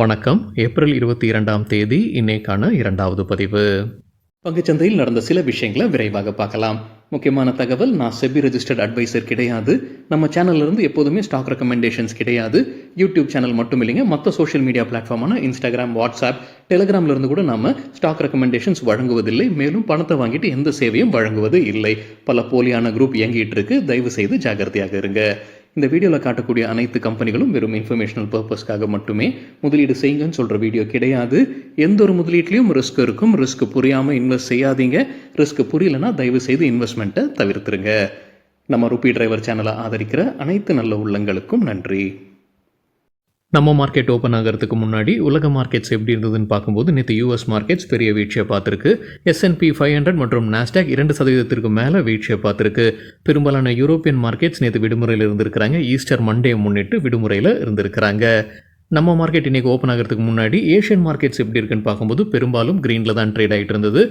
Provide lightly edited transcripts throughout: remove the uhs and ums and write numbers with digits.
வணக்கம். ஏப்ரல் 22ஆம் தேதி இன்னைக்கான 2வது பதிவு. பங்குச்சந்தையில் நடந்த சில விஷயங்களை விரைவாக பார்க்கலாம். முக்கியமான தகவல், நான் செபி ரெஜிஸ்டர்ட் அட்வைசர் கிடையாது. நம்ம சேனல்ல இருந்து எப்போதுமே ஸ்டாக் ரெக்கமெண்டேஷன்ஸ் கிடையாது. யூடியூப் சேனல் மட்டும் இல்லைங்க, மற்ற சோஷியல் மீடியா பிளாட்ஃபார்மான இன்ஸ்டாகிராம், வாட்ஸ்அப், டெலிகிராம்ல இருந்து கூட நம்ம ஸ்டாக் ரெக்கமெண்டேஷன்ஸ் வழங்குவதில்லை. மேலும் பணத்தை வாங்கிட்டு எந்த சேவையும் வழங்குவது இல்லை. பல போலியான குரூப் இயங்கிட்டு இருக்கு. தயவு செய்து ஜாகிரதையாக இருங்க. இந்த வீடியோவில் காட்டக்கூடிய அனைத்து கம்பெனிகளும் வெறும் இன்ஃபர்மேஷனல் பர்பஸ்க்காக மட்டுமே முதலீடு செய்யுங்கன்னு சொல்கிற வீடியோ கிடையாது. எந்த ஒரு முதலீட்லையும் ரிஸ்க் இருக்கும். ரிஸ்க் புரியாமல் இன்வெஸ்ட் செய்யாதீங்க. ரிஸ்க் புரியலன்னா தயவு செய்து இன்வெஸ்ட்மெண்ட்டை தவிர்த்துருங்க. நம்ம ருபி டிரைவர் சேனலை ஆதரிக்கிற அனைத்து நல்ல உள்ளங்களுக்கும் நன்றி. நம்ம மார்க்கெட் ஓப்பன் ஆகிறதுக்கு முன்னாடி உலக மார்க்கெட்ஸ் எப்படி இருந்ததுன்னு பார்க்கும்போது நேற்று யூஎஸ் மார்க்கெட்ஸ் பெரிய வீழ்ச்சியை பார்த்துருக்கு. S&P 500 மற்றும் நாஸ்டாக் 2% மேலே வீழ்ச்சியை பார்த்துருக்கு. பெரும்பாலான யூரோப்பியன் மார்க்கெட்ஸ் நேற்று விடுமுறையில் இருந்திருக்கிறாங்க. ஈஸ்டர் மண்டே முன்னிட்டு விடுமுறையில் இருந்திருக்கிறாங்க. நம்ம மார்க்கெட் இன்றைக்கி ஓப்பன் ஆகிறதுக்கு முன்னாடி ஏஷியன் மார்க்கெட்ஸ் எப்படி இருக்குன்னு பார்க்கும்போது பெரும்பாலும் க்ரீனில் தான் ட்ரேட் ஆகிட்டு இருந்தது.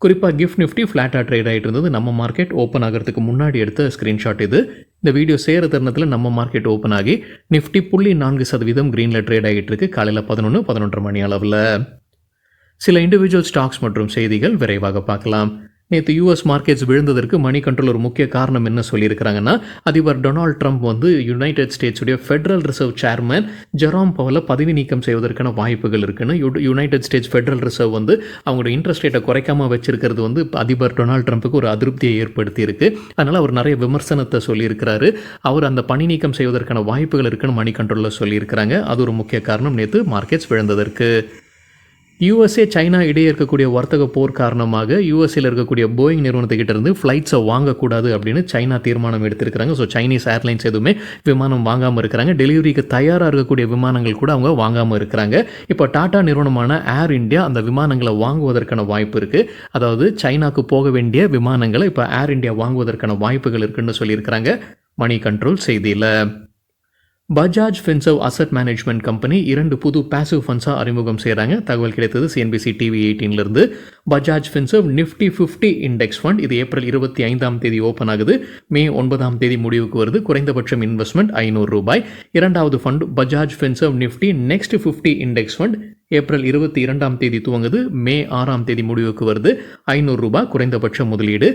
குறிப்பாக கிஃப்ட் நிஃப்டி ஃப்ளாட்டாக ட்ரேட் ஆகிட்டு இருந்தது. நம்ம மார்க்கெட் ஓப்பன் ஆகிறதுக்கு முன்னாடி எடுத்த ஸ்க்ரீன்ஷாட் இது. இந்த வீடியோ சேர தருணத்தில் நம்ம மார்க்கெட் ஓப்பன் ஆகி நிஃப்டி 0.4% க்ரீனில் ட்ரேட் ஆகிட்டு இருக்கு. காலையில் 11-11:30 மணி அளவில். சில இண்டிவிஜுவல் ஸ்டாக்ஸ் மற்றும் செய்திகள் விரைவாக பார்க்கலாம். நேற்று யூஎஸ் மார்க்கெட்ஸ் விழுந்ததற்கு மணி கண்ட்ரோல் ஒரு முக்கிய காரணம் என்ன சொல்லியிருக்கிறாங்கன்னா, அதிபர் டொனால்ட் ட்ரம்ப் யுனைடெட் ஸ்டேட்ஸுடைய ஃபெடரல் ரிசர்வ் சேர்மன் ஜெரோம் பவலை பதவி நீக்கம் செய்வதற்கான வாய்ப்புகள் இருக்குன்னு. யுனைடெட் ஸ்டேட்ஸ் ஃபெடரல் ரிசர்வ் அவங்களோட இன்ட்ரெஸ்ட் ரேட்டை குறைக்காமல் வச்சிருக்கிறது அதிபர் டொனால்ட் ட்ரம்ப்புக்கு ஒரு அதிருப்தியை ஏற்படுத்தி இருக்கு. அதனால் அவர் நிறைய விமர்சனத்தை சொல்லியிருக்கிறாரு. அவர் அந்த பணி நீக்கம் செய்வதற்கான வாய்ப்புகள் இருக்குன்னு மணி கண்ட்ரோலில் சொல்லியிருக்கிறாங்க. அது ஒரு முக்கிய காரணம் நேற்று மார்க்கெட்ஸ் விழுந்ததற்கு. USA சைனா இடையே இருக்கக்கூடிய வர்த்தக போர் காரணமாக யூஎஸ்ஏல இருக்கக்கூடிய போயிங் நிறுவனத்துக்கிட்ட இருந்து ஃப்ளைட்ஸை வாங்கக்கூடாது அப்படின்னு சைனா தீர்மானம் எடுத்திருக்கிறாங்க. ஸோ சைனீஸ் ஏர்லைன்ஸ் எதுவுமே விமானம் வாங்காமல் இருக்கிறாங்க. டெலிவரிக்கு தயாராக இருக்கக்கூடிய விமானங்கள் கூட அவங்க வாங்காமல் இருக்கிறாங்க. இப்போ டாடா நிறுவனமான ஏர் இந்தியா அந்த விமானங்களை வாங்குவதற்கான வாய்ப்பு இருக்குது. அதாவது சைனாக்கு போக வேண்டிய விமானங்களை இப்போ ஏர் இந்தியா வாங்குவதற்கான வாய்ப்புகள் இருக்குன்னு சொல்லியிருக்கிறாங்க மணி கண்ட்ரோல் செய்தியில். Bajaj Finserv asset management company 2 புது பேசிவ் ஃபண்ட்ஸாக அறிமுகம் செய்கிறாங்க. தகவல் கிடைத்தது CNBC TV 18 Bajaj Finserv Nifty 50 index fund. இது ஏப்ரல் 25ஆம் தேதி ஓப்பன் ஆகுது. மே 9ஆம் தேதி முடிவுக்கு வருது. குறைந்தபட்சம் இன்வெஸ்ட்மெண்ட் ₹500. இரண்டாவது fund Bajaj Finserv Nifty next 50 index fund. April 22ஆம் தேதி துவங்குது. மே 6ஆம் தேதி முடிவுக்கு வருது. ₹500 குறைந்தபட்ச முதலீடு.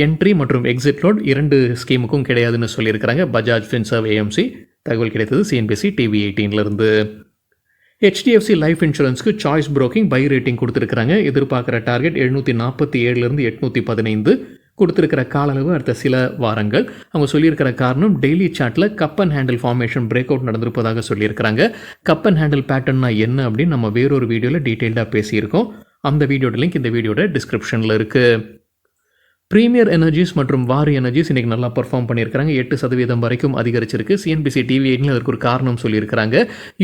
என்ட்ரி மற்றும் எக்ஸிட் லோட் 2 ஸ்கீமுக்கும் கிடையாதுன்னு சொல்லியிருக்கிறாங்க பஜாஜ் ஃபின்சர்வ் AMC. தகவல் கிடைத்தது CNBC TV 18 HDFC லைஃப் இன்சூரன்ஸ்க்கு சாய்ஸ் புரோக்கிங் பை ரேட்டிங் கொடுத்துருக்காங்க. எதிர்பார்க்குற டார்கெட் 747 815 கொடுத்துருக்கிற கால அளவு அடுத்த சில வாரங்கள். அவங்க சொல்லியிருக்கிற காரணம் டெய்லி சார்ட்டில் cup and handle formation break out நடந்திருப்பதாக சொல்லியிருக்கிறாங்க. கப் அண்ட் ஹேண்டில் பேட்டர்னா என்ன அப்படின்னு நம்ம வேறொரு வீடியோவில் டீட்டெயில்டாக பேசியிருக்கோம். அந்த வீடியோட லிங்க் இந்த வீடியோட டிஸ்கிரிப்ஷனில் இருக்குது. ப்ரீமியர் எனர்ஜிஸ் மற்றும் வாரி எனர்ஜிஸ் இன்றைக்கி நல்லா பர்ஃபார்ம் பண்ணியிருக்கிறாங்க. 8% வரைக்கும் அதிகரிச்சிருக்கு. CNBC TV 18 அதற்கு ஒரு காரணம் சொல்லியிருக்கிறாங்க.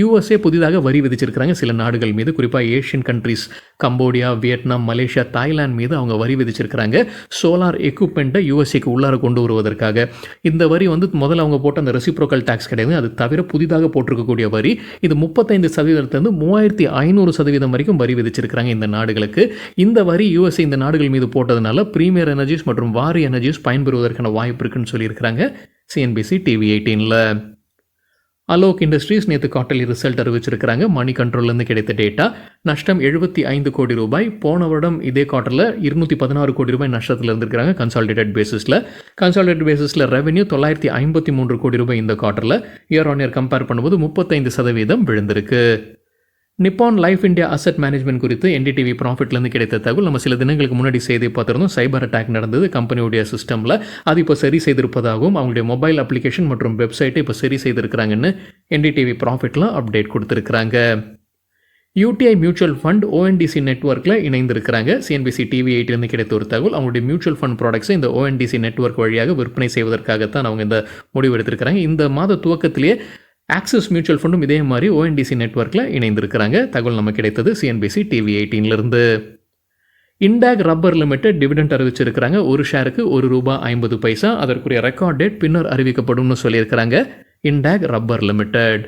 USA புதிதாக வரி விதிச்சிருக்கிறாங்க சில நாடுகள் மீது. குறிப்பாக Asian countries Cambodia, Vietnam, Malaysia, Thailand மீது அவங்க வரி விதிச்சிருக்கிறாங்க. சோலார் எக்யூப்மெண்ட்டை USAக்கு உள்ளார கொண்டு வருவதற்காக. இந்த வரி முதல்ல அவங்க போட்ட அந்த ரெசிப்ரோக்கல் டேக்ஸ் கிடையாது. அது தவிர புதிதாக போட்டிருக்கக்கூடிய வரி. இது 35%லேருந்து 3500% வரைக்கும் வரி விதிச்சிருக்கிறாங்க இந்த நாடுகளுக்கு. இந்த வரி USA இந்த நாடுகள் மீது போட்டதுனால ப்ரீமியர் எனர்ஜி மற்றும் வாரி எனர்ஜிஸ் பயன்பெறுவதற்கான வாய்ப்பு இருக்குன்னு சொல்லியிருக்கிறாங்க CNBC TV 18. அலோக் இண்டஸ்ட்ரீஸ் நேற்று குவார்ட்டர்லி ரிசல்ட் அறிவிச்சிருக்கிறாங்க. மணி கண்ட்ரோல்லேருந்து கிடைத்த டேட்டா நஷ்டம் ₹75 கோடி. போன வருடம் இதே குவார்ட்டரில் ₹216 கோடி நஷ்டத்தில் இருந்திருக்கிறாங்க கன்சாலிடேட் பேசிஸில் ரெவென்யூ ₹953 கோடி இந்த குவார்ட்டரில். இயர் ஆன் இயர் கம்பேர் பண்ணும்போது 35% விழுந்திருக்கு. நிப்பான் லைஃப் இந்தியா அசட் மேனேஜ்மெண்ட் குறித்து NDTV ப்ராஃபிட்லேருந்து கிடைத்த தகவல் நம்ம சில தினங்களுக்கு முன்னாடி செய்தி பார்த்துருந்தோம். சைபர் அட்டாக் நடந்தது கம்பெனியுடைய சிஸ்டமில். அது இப்போ சரி செய்திருப்பதாகவும் அவங்களுடைய மொபைல் அப்ளிகேஷன் மற்றும் வெப்சைட்டை இப்போ சரி செய்திருக்கிறாங்கன்னு NDTV ப்ராஃபிட்டில் அப்டேட் கொடுத்துருக்குறாங்க. UTI மியூச்சுவல் ஃபண்ட் ONDC நெட்வொர்க்கில் இணைந்திருக்கிறாங்க. CNBC TV 18 கிடைத்த ஒரு தகவல். அவங்களுடைய மியூச்சுவல் ஃபண்ட் ப்ராடக்ட்ஸை இந்த ONDC நெட்வொர்க் வழியாக விற்பனை செய்வதற்காகத்தான் அவங்க இந்த முடிவு எடுத்திருக்கிறாங்க. இந்த மாத துவக்கத்திலேயே ஆக்சிஸ் மியூச்சுவல் ஃபண்டும் இதே மாதிரி ONDC நெட்வொர்க்கில் இணைந்திருக்கிறாங்க. தகவல் நமக்கு கிடைத்தது CNBC TV 18 Indag rubber limited dividend அறிவிச்சிருக்கிறாங்க. ஒரு ஷேருக்கு ₹1.50. அதற்குரிய ரெக்கார்ட் டேட் பின்னர் அறிவிக்கப்படும்னு சொல்லியிருக்கிறாங்க இண்டாக் ரப்பர் லிமிடெட்.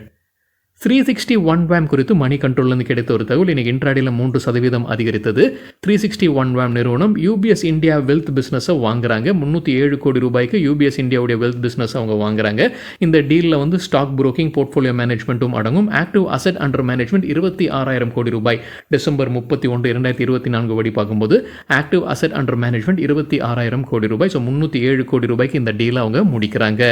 360 வேம் குறித்து மணி கண்ட்ரோல்லேருந்து கிடைத்த ஒரு தகவல் இன்னைக்கு இன்ட்ராடேல 3% அதிகரித்தது. 360 வேம் நிறுவனம் யூபிஎஸ் இந்தியா வெல்த் பிஸ்னஸை வாங்குறாங்க. 307 கோடி ரூபாய்க்கு யூபிஎஸ் இந்தியாவுடைய வெல்த் பிஸ்னஸ் அவங்க வாங்குறாங்க. இந்த டீலில் வந்து ஸ்டாக் புரோக்கிங், போர்ட்ஃபோலியோ மேனேஜ்மெண்ட்டும் அடங்கும். ஆக்டிவ் அசெட் அண்டர் மேனேஜ்மெண்ட் 26,000 கோடி ரூபாய். டிசம்பர் 31, 2024 படி பார்க்கும்போது ஆக்டிவ் அசெட் அண்டர் மேனேஜ்மெண்ட் 26,000 கோடி ரூபாய். ஸோ 307 கோடி ரூபாய்க்கு இந்த டீலை அவங்க முடிக்கிறாங்க.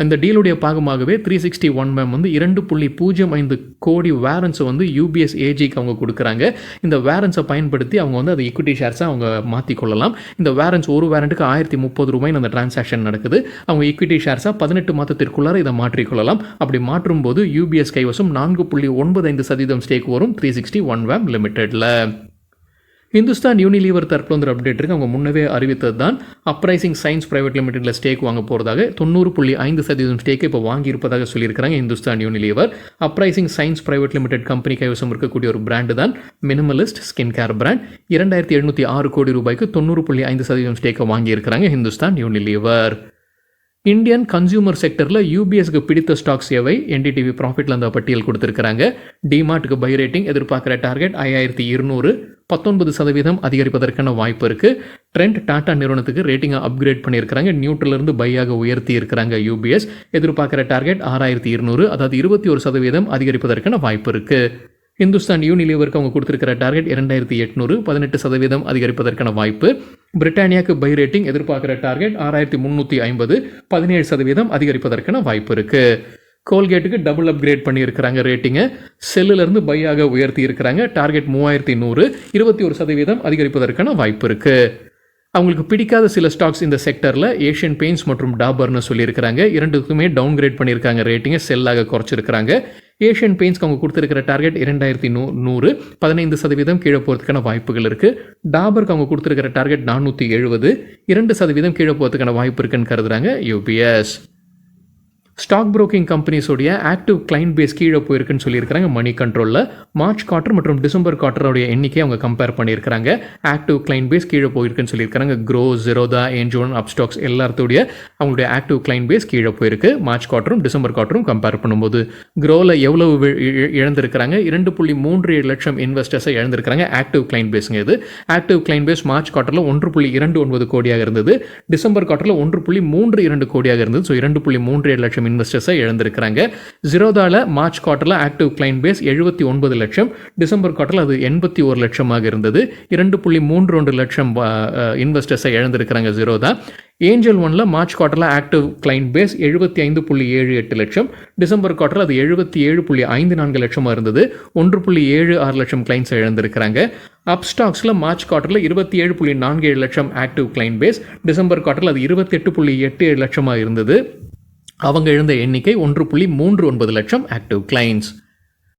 இந்த டீலுடைய பாகமாகவே 361 மேம் வந்து 2.05 கோடி வேரன்ஸை வந்து யூபிஎஸ் ஏஜிக்கு அவங்க கொடுக்குறாங்க. இந்த வேரன்ஸை பயன்படுத்தி அவங்க வந்து அதை ஈக்விட்டி ஷேர்ஸை அவங்க மாற்றிக்கொள்ளலாம். இந்த வேரன்ஸ் ஒரு வேரண்ட்டுக்கு 1030 ரூபாய்னு அந்த டிரான்சாக்ஷன் நடக்குது. அவங்க ஈக்விட்டி ஷேர்ஸாக 18 மாதத்திற்குள்ளார இதை மாற்றிக்கொள்ளலாம். அப்படி மாற்றும் போது யூபிஎஸ் கைவசம் 4.95% ஸ்டேக் வரும் 361 வேம் லிமிடெட்டில். இந்துஸ்தான் யூனிலீவர் தரப்பில் வந்து அப்டேட் இருக்குது. அவங்க முன்னவே அறிவித்தது தான் அப்ரைசிங் சயின்ஸ் பிரைவேட் லிமிடெட்டில் ஸ்டேக் வாங்க போகிறதாக. 90.5% ஸ்டேக்கை இப்போ வாங்கியிருப்பதாக சொல்லியிருக்கிறாங்க Hindustan Unilever. Uprising science private limited company கைவசம் இருக்கக்கூடிய ஒரு பிராண்டு தான் மினிமலிஸ்ட் ஸ்கின் கேர் பிராண்ட். 2706 கோடி ரூபாய்க்கு 90.5% ஸ்டேக்கை வாங்கியிருக்கிறாங்க இந்துஸ்தான் யூனிலீவர். இந்தியன் கன்சியூமர் செக்டரில் யூபிஎஸ்க்கு பிடித்த ஸ்டாக்ஸ் எவை? என்டிடிவி ப்ராஃபிட்டில் அந்த பட்டியல் கொடுத்துருக்காங்க. டிமார்ட்டுக்கு பை ரேட்டிங் எதிர்பார்க்குற டார்கெட் 5200, 19% அதிகரிப்பதற்கான வாய்ப்பு இருக்குது. ட்ரெண்ட் டாடா நிறுவனத்துக்கு ரேட்டிங்கை அப்கிரேட் பண்ணியிருக்கிறாங்க. நியூட்ரலிருந்து பையாக உயர்த்தி இருக்கிறாங்க யூபிஎஸ். எதிர்பார்க்குற டார்கெட் 6200, அதாவது 21% அதிகரிப்பதற்கான வாய்ப்பு இருக்குது. இந்துஸ்தான் யூனிலீவருக்கு அவங்க கொடுத்துருக்கிற டார்கெட் 2800, 18% அதிகரிப்பதற்கான வாய்ப்பு. பிரிட்டானியாவுக்கு பை ரேட்டிங் எதிர்பார்க்குற டார்கெட் 6350, 17% அதிகரிப்பதற்கான வாய்ப்பு இருக்குது. கோல்கேட்டுக்கு டபுள் அப்கிரேட் பண்ணியிருக்கிறாங்க ரேட்டிங்கை. செல்லிலிருந்து பையாக உயர்த்தி இருக்கிறாங்க. டார்கெட் 3100, 21% அதிகரிப்பதற்கான வாய்ப்பு இருக்குது. அவங்களுக்கு பிடிக்காத சில ஸ்டாக்ஸ் இந்த செக்டரில் ஏஷியன் பெயிண்ட்ஸ் மற்றும் டாபர்னு சொல்லியிருக்கிறாங்க. இரண்டுக்குமே டவுன்கிரேட் பண்ணியிருக்காங்க ரேட்டிங்கை, செல்லாக குறைச்சிருக்கிறாங்க. ஏஷியன் பெயிண்ட்ஸ்க்கு அவங்க கொடுத்துருக்கிற டார்கெட் 2100, 15% கீழே போகிறதுக்கான வாய்ப்புகள் இருக்குது. டாபருக்கு அவங்க கொடுத்துருக்கிற டார்கெட் 470, 2% கீழே போகிறதுக்கான வாய்ப்பு இருக்குன்னு கருதுறாங்க யூபிஎஸ். ஸ்டாக் புரோக்கிங் கம்பெனிஸோடைய ஆக்டிவ் கிளைண்ட் பேஸ் கீழே போயிருக்குன்னு சொல்லியிருக்கிறாங்க மணி கண்ட்ரோலில். மார்ச் குவார்ட்டர் மற்றும் டிசம்பர் குவார்ட்டருடைய எண்ணிக்கையை அவங்க கம்பேர் பண்ணியிருக்கிறாங்க. ஆக்டிவ் கிளைண்ட் பேஸ் கீழே போயிருக்குன்னு சொல்லியிருக்கிறாங்க. க்ரோ, ஜெரோதா, ஏஞ்சோன், அப்ஸ்டாக்ஸ் எல்லாத்தோடைய அவங்களுடைய ஆக்டிவ் கிளைண்ட் பேஸ் கீழே போயிருக்கு மார்ச் குவார்ட்டரும் டிசம்பர் குவார்ட்டரும் கம்பேர் பண்ணும்போது. க்ரோவில் எவ்வளவு இழந்திருக்கிறாங்க? 2.37 லட்சம் இன்வெஸ்டர்ஸை இழந்திருக்கிறாங்க. ஆக்டிவ் கிளைண்ட் பேஸுங்க இது. ஆக்டிவ் கிளைண்ட் பேஸ் மார்ச் குவார்ட்டரில் 1.29 கோடியாக இருந்தது. டிசம்பர் குவார்ட்டரில் 1.32 கோடியாக இருந்தது. ஸோ 2.37 லட்சம் இன்வெஸ்டர்ஸை இழந்திருக்கிறாங்க. ஜீரோதாவில் மார்ச் குவார்ட்டரில் ஆக்டிவ் கிளைண்ட் பேஸ் 79 லட்சம், டிசம்பர் குவார்ட்டரில் அது 81 லட்சமாக இருந்தது. 2.32 லட்சம் இன்வெஸ்டர்ஸை இழந்திருக்கிறாங்க ஜீரோதா. ஏஞ்சல் ஒன்ல மார்ச் குவார்ட்டரில் ஆக்டிவ் கிளைண்ட் பேஸ் 75.78 லட்சம், டிசம்பர் குவார்ட்டரில் அது 77.54 லட்சமாக இருந்தது. 1.76 லட்சம் கிளைண்ட்ஸ் இழந்திருக்கிறாங்க. அப்ஸ்டாக்ஸில் மார்ச் குவார்ட்டரில் 27.47 லட்சம் ஆக்டிவ் கிளைண்ட் பேஸ், டிசம்பர் குவார்ட்டரில் அது 28.87 லட்சமாக இருந்தது. அவங்க இழந்த எண்ணிக்கை 1.39 லட்சம் ஆக்டிவ் கிளைண்ட்ஸ்.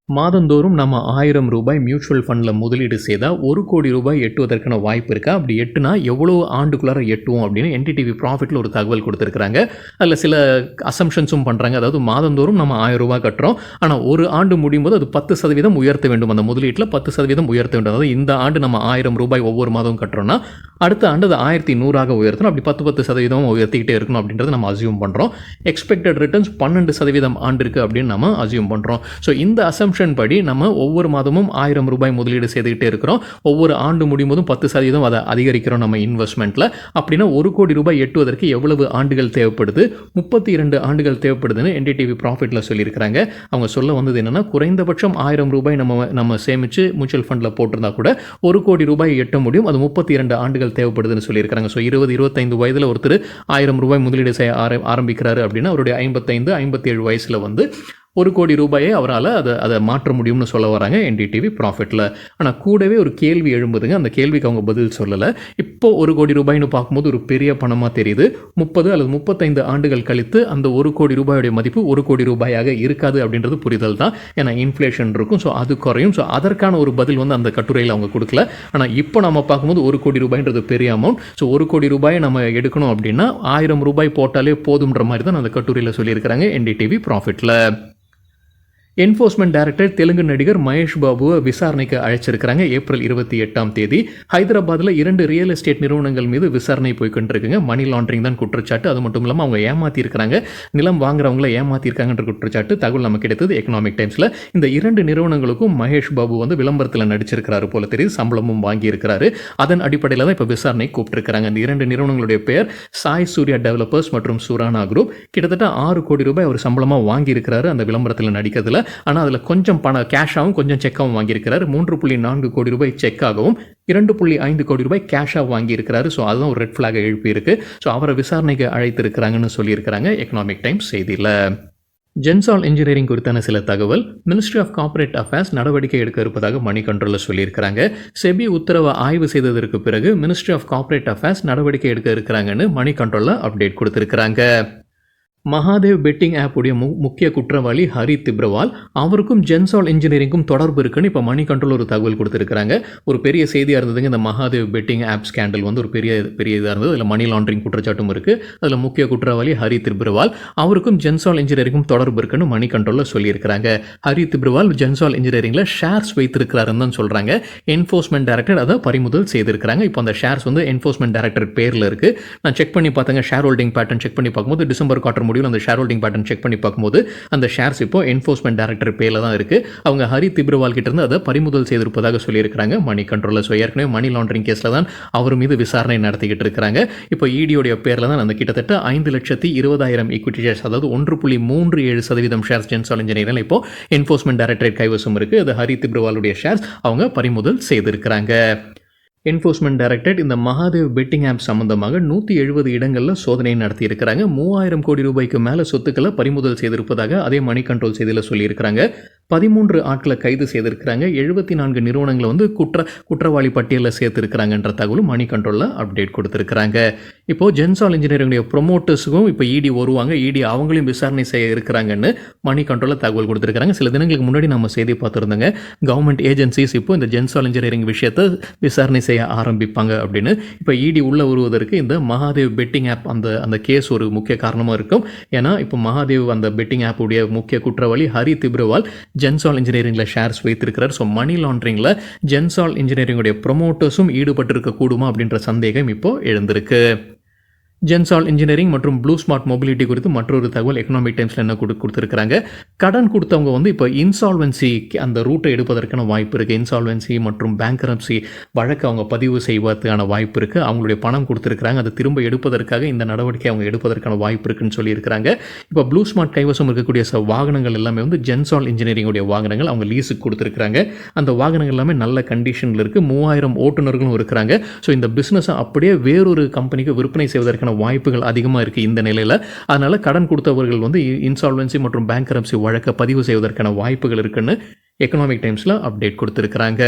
மாதந்தோறும் நம்ம 1000 ரூபாய் மியூச்சுவல் ஃபண்டில் முதலீடு செய்தால் 1 கோடி ரூபாய் எட்டுவதற்கான வாய்ப்பு இருக்கா? அப்படி எட்டுனா எவ்வளோ ஆண்டுக்குள்ளார எட்டுவோம் அப்படின்னு என்டிடிவி ப்ராஃபிட்டில் ஒரு தகவல் கொடுத்துருக்குறாங்க. அதில் சில அசம்ஷன்ஸும் பண்ணுறாங்க. அதாவது மாதந்தோறும் நம்ம 1000 ரூபாய் கட்டுறோம், ஆனால் ஒரு ஆண்டு முடியும் போது அது 10% உயர்த்த வேண்டும். அந்த முதலீட்டில் 10% உயர்த்த வேண்டும். அதாவது இந்த ஆண்டு நம்ம 1000 ரூபாய் ஒவ்வொரு மாதமும் கட்டுறோம்னா அடுத்த ஆண்டு அது 1100 உயர்த்தணும். அப்படி 10% உயர்த்திக்கிட்டே இருக்கணும் அப்படின்றத நம்ம அசியூம் பண்ணுறோம். எக்ஸ்பெக்டட் ரிட்டர்ன்ஸ் 12% ஆண்டிருக்கு அப்படின்னு நம்ம அசியூம் பண்ணுறோம். ஸோ இந்த அசம்ஷன் படி நம்ம ஒவ்வொரு மாதமும் 1000 ரூபாய் முதலீடு செய்துக்கிட்டே இருக்கிறோம். ஒவ்வொரு ஆண்டு முடியும் போதும் 10% அதை அதிகரிக்கிறோம் நம்ம இன்வெஸ்ட்மெண்ட்டில். அப்படின்னா 1 கோடி ரூபாய் எட்டுவதற்கு எவ்வளவு ஆண்டுகள் தேவைப்படுது? 32 ஆண்டுகள் தேவைப்படுதுன்னு என்டிடிவி ப்ராஃபிட்டில் சொல்லியிருக்கிறாங்க. அவங்க சொல்ல வந்தது என்னென்னா, குறைந்தபட்சம் 1000 ரூபாய் நம்ம சேமித்து மியூச்சுவல் ஃபண்டில் போட்டிருந்தா கூட 1 கோடி ரூபாய் எட்ட முடியும். அது 32 ஆண்டுகள் தேவைப்படுதுன்னு சொல்லியிருக்கிறாங்க. ஸோ 20-25 வயதில் ஒருத்தர் 1000 ரூபாய் முதலீடு செய்ய ஆரம்பிக்கிறாரு அப்படின்னா அவருடைய 55-57 வயசில் வந்து 1 கோடி ரூபாயை அவரால் அதை மாற்ற முடியும்னு சொல்ல வராங்க என்டிடிவி ப்ராஃபிட்டில். ஆனால் கூடவே ஒரு கேள்வி எழும்புதுங்க. அந்த கேள்விக்கு அவங்க பதில் சொல்லலை. இப்போ 1 கோடி ரூபாய்னு பார்க்கும்போது ஒரு பெரிய பணமாக தெரியுது. 30 அல்லது 35 ஆண்டுகள் கழித்து அந்த 1 கோடி ரூபாயுடைய மதிப்பு 1 கோடி ரூபாயாக இருக்காது அப்படின்றது புரிதல் தான். ஏன்னா இன்ஃப்ளேஷன் இருக்கும், ஸோ அது குறையும். ஸோ அதற்கான ஒரு பதில் வந்து அந்த கட்டுரையில் அவங்க கொடுக்கல. ஆனால் இப்போ நம்ம பார்க்கும்போது 1 கோடி ரூபாய்ன்றது பெரிய அமௌண்ட். ஸோ 1 கோடி ரூபாயை நம்ம எடுக்கணும் அப்படின்னா 1000 ரூபாய் போட்டாலே போதுன்ற மாதிரி தான் அந்த கட்டுரையில் சொல்லியிருக்கிறாங்க என்டிடிவி ப்ராஃபிட்டில். என்ஃபோர்ஸ்மெண்ட் டைரக்டர் தெலுங்கு நடிகர் மகேஷ் பாபுவை விசாரணைக்கு அழைச்சிருக்கிறாங்க. ஏப்ரல் 28ஆம் தேதி ஹைதராபாத்தில் 2 ரியல் எஸ்டேட் நிறுவனங்கள் மீது விசாரணை போய்கொண்டிருக்குங்க. மணி லாண்டரிங் தான் குற்றச்சாட்டு. அது மட்டும் இல்லாமல் அவங்க ஏமாற்றிருக்கிறாங்க, நிலம் வாங்குறவங்கள ஏமாற்றிருக்காங்கன்ற குற்றச்சாட்டு தகவல் நமக்கு கிடைத்தது எக்கனாமிக் டைம்ஸில். இந்த 2 நிறுவனங்களுக்கும் மகேஷ் பாபு வந்து விளம்பரத்தில் நடிச்சிருக்கிறாரு போல தெரியுது, சம்பளமும் வாங்கியிருக்கிறாரு. அதன் அடிப்படையில் தான் இப்போ விசாரணை கூப்பிட்டுருக்கிறாங்க. இந்த 2 நிறுவனங்களுடைய பெயர் சாய் சூர்யா டெவலப்பர்ஸ் மற்றும் சுரானா குரூப். கிட்டத்தட்ட 6 கோடி ரூபாய் அவர் சம்பளமாக வாங்கியிருக்கிறாரு அந்த விளம்பரத்தில் நடிக்கிறதுல. ஆனால் அதில் கொஞ்சம் பணம் கேஷாகவும் கொஞ்சம் செக்காகவும் வாங்கியிருக்கிறார். 3.4 கோடி ரூபாய் செக்காகவும் 2.5 கோடி ரூபாய் கேஷாக வாங்கியிருக்கிறாரு. ஸோ அதுதான் ஒரு ரெட் ஃபிளாகை எழுப்பியிருக்கு. ஸோ அவரை விசாரணைக்கு அழைத்திருக்கிறாங்கன்னு சொல்லியிருக்கிறாங்க எக்கனாமிக் டைம்ஸ் செய்தியில். ஜென்சால் இன்ஜினியரிங் குறித்தான சில தகவல். மினிஸ்ட்ரி ஆஃப் கார்ப்பரேட் அஃபேர்ஸ் நடவடிக்கை எடுக்க இருப்பதாக மணி கண்ட்ரோலில் சொல்லியிருக்கிறாங்க. செபி உத்தரவை ஆய்வு செய்ததற்கு பிறகு மினிஸ்ட்ரி ஆஃப் கார்ப்பரேட் அஃபேர்ஸ் நடவடிக்கை எடுக்க இருக்கிறாங்கன்னு மணி கண்ட்ரோலில் அப்டேட் கொடுத்துருக்கிறாங்க. மகாதேவ் பெட்டிங் ஆப்புடைய முக்கிய குற்றவாளி ஹரி திப்ரவால், அவருக்கும் ஜென்சால் இன்ஜினியரிங்கும் தொடர்பு இருக்குன்னு இப்போ மணி கண்ட்ரோல் ஒரு தகவல் கொடுத்துருக்காங்க. ஒரு பெரிய செய்தியாக இருந்ததுங்க. இந்த மகாதேவ் பெட்டிங் ஆப் ஸ்கேண்டல் வந்து ஒரு பெரிய இதாக இருந்தது. அதில் மணி லாண்டரிங் குற்றச்சாட்டும் இருக்குது. அதில் முக்கிய குற்றவாளி ஹரி திப்ரவால், அவருக்கும் ஜென்சால் இன்ஜினியரிங்கும் தொடர்பு இருக்குன்னு மணி கண்ட்ரோலில் சொல்லியிருக்கிறாங்க. ஹரி திப்ரவால் ஜென்சால் இன்ஜினியரிங்கில் ஷேர்ஸ் வைத்திருக்கிறாருன்னு தான் சொல்கிறாங்க. என்ஃபோர்ஸ்மெண்ட் டைரக்டர் அதை பறிமுதல் செய்திருக்கிறாங்க. இப்போ அந்த ஷேர்ஸ் வந்து என்ஃபோர்ஸ்மெண்ட் டைரக்டர் பேரில் இருக்குது. நான் செக் பண்ணி பார்த்தேங்க, ஷேர் ஹோல்டிங் பேட்டர்ன் செக் பண்ணி பார்க்கும்போது டிசம்பர் குவார்ட்டர் முடிவில் அந்த ஷேர் ஹோல்டிங் பேட்டர்ன் செக் பண்ணி பார்க்கும்போது அந்த ஷேர்ஸ் இப்போ என்ஃபோர்ஸ்மெண்ட் டைரக்டர் பேரில் தான் இருக்குது. அவங்க ஹரி திப்ரவால் கிட்ட இருந்து அதை பறிமுதல் செய்திருப்பதாக சொல்லியிருக்கிறாங்க மணி கண்ட்ரோலில். ஸோ ஏற்கனவே மணி லாண்டரிங் கேஸில் தான் அவர் மீது விசாரணை நடத்திக்கிட்டு இருக்கிறாங்க. இப்போ இடியோடைய பேரில் தான் அந்த கிட்டத்தட்ட 5,20,000 ஈக்விட்டி ஷேர்ஸ், அதாவது 1.37% ஷேர்ஸ் ஜென்சால் இன்ஜினியரிங் இப்போ என்ஃபோர்ஸ்மெண்ட் டைரக்டரேட் கைவசம் இருக்குது. அது ஹரி திப்ரவாலுடைய ஷேர்ஸ் அவங்க பறிமுதல் செய்திருக்கிறாங்க. என்ஃபோர்ஸ்மெண்ட் டைரக்டரேட் இந்த மகாதேவ் பெட்டிங் ஆப் சம்பந்தமாக 170 இடங்களில் சோதனை நடத்தியிருக்கிறாங்க. 3000 கோடி ரூபாய்க்கு மேலே சொத்துக்களை பறிமுதல் செய்திருப்பதாக அதே மணி கண்ட்ரோல் செய்தியில் சொல்லியிருக்கிறாங்க. 13 ஆட்களை கைது செய்திருக்கிறாங்க. 74 நிறுவனங்களை வந்து குற்றவாளி பட்டியலில் சேர்த்திருக்கிறாங்கன்ற தகவலும் மணி கண்ட்ரோலில் அப்டேட் கொடுத்துருக்கிறாங்க. இப்போது ஜென்சால் இன்ஜினியரிங்குடைய ப்ரொமோட்டர்ஸுக்கும் இப்போ இடி வருவாங்க. இடி அவங்களையும் விசாரணை செய்ய இருக்கிறாங்கன்னு மணி கண்ட்ரோலில் தகவல் கொடுத்துருக்காங்க. சில தினங்களுக்கு முன்னாடி நம்ம செய்தி பார்த்துருந்தோங்க. கவர்மெண்ட் ஏஜென்சிஸ் இப்போ இந்த ஜென்சால் இன்ஜினியரிங் விஷயத்தை விசாரணை செய்ய ஆரம்பிப்பாங்க அப்படின்னு. இப்போ இடி உள்ள வருவதற்கு இந்த மகாதேவ் பெட்டிங் ஆப் அந்த கேஸ் ஒரு முக்கிய காரணமாக இருக்கும். ஏன்னா இப்போ மகாதேவ் அந்த பெட்டிங் ஆப்புடைய முக்கிய குற்றவாளி ஹரி திப்ரவால் ஜென்சால் இன்ஜினியரிங்கில் ஷேர்ஸ் வைத்திருக்கிறார். ஸோ மணி லாண்டரிங்கில் ஜென்சால் இன்ஜினியரிங்குடைய ப்ரொமோட்டர்ஸும் ஈடுபட்டிருக்க கூடுமா அப்படின்ற சந்தேகம் இப்போ எழுந்திருக்கு. ஜென்சால் இன்ஜினியரிங் மற்றும் ப்ளூ ஸ்மார்ட் மொபிலிட்டி குறித்து மற்றொரு தகவல் எக்கனாமிக் டைம்ஸில் என்ன கொடுத்துருக்காங்க. கடன் கொடுத்தவங்க வந்து இப்போ இன்சால்வன்சி அந்த ரூட்டை எடுப்பதற்கான வாய்ப்பு இருக்குது. இன்சால்வன்சி மற்றும் பேங்க்ரப்சி வழக்கு அவங்க பதிவு செய்வதற்கான வாய்ப்பு இருக்குது. அவங்களுடைய பணம் கொடுத்துருக்காங்க, அதை திரும்ப எடுப்பதற்காக இந்த நடவடிக்கை அவங்க எடுப்பதற்கான வாய்ப்பு இருக்குன்னு சொல்லியிருக்கிறாங்க. இப்போ ப்ளூ ஸ்மார்ட் கைவசம் இருக்கக்கூடிய வாகனங்கள் எல்லாமே வந்து ஜென்சால் இன்ஜினியரிங்குடைய வாகனங்கள் அவங்க லீஸுக்கு கொடுத்துருக்காங்க. அந்த வாகனங்கள் எல்லாமே நல்ல கண்டிஷனில் இருக்குது. 3000 ஓட்டுநர்களும் இருக்கிறாங்க. ஸோ இந்த பிஸ்னஸை அப்படியே வேறொரு கம்பெனிக்கு விற்பனை செய்வதற்கான வாய்ப்புகள் அதிகமாக இருக்குது இந்த நிலையில். அதனால் கடன் கொடுத்தவர்கள் வந்து இன்சால்வன்சி மற்றும் பேங்க்ரப்சி வழக்கை பதிவு செய்வதற்கான வாய்ப்புகள் இருக்குன்னு எக்கனாமிக் டைம்ஸில் அப்டேட் கொடுத்துருக்குறாங்க.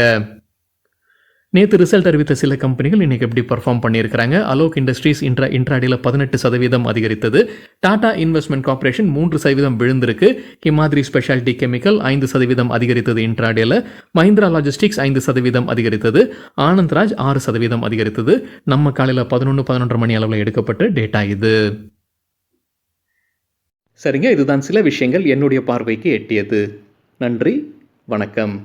நேற்று ரிசல்ட் அறிவித்த சில கம்பெனிகள் இன்றைக்கி எப்படி பர்ஃபார்ம் பண்ணியிருக்கிறாங்க. அலோக் இண்டஸ்ட்ரீஸ் இன்ட்ராடேல 18% அதிகரித்தது. டாடா இன்வெஸ்ட்மெண்ட் கார்பரேஷன் 3% விழுந்திருக்கு. ஹிமாத்ரி ஸ்பெஷாலிட்டி கெமிக்கல் 5% அதிகரித்தது இன்ட்ராடேல. மஹிந்திரா லாஜிஸ்டிக்ஸ் 5% அதிகரித்தது. ஆனந்த்ராஜ் 6% அதிகரித்தது. நம்ம காலையில் 11-11:30 மணி அளவில் எடுக்கப்பட்ட டேட்டா இது. சரிங்க, இதுதான் சில விஷயங்கள் என்னுடைய பார்வைக்கு எட்டியது. நன்றி, வணக்கம்.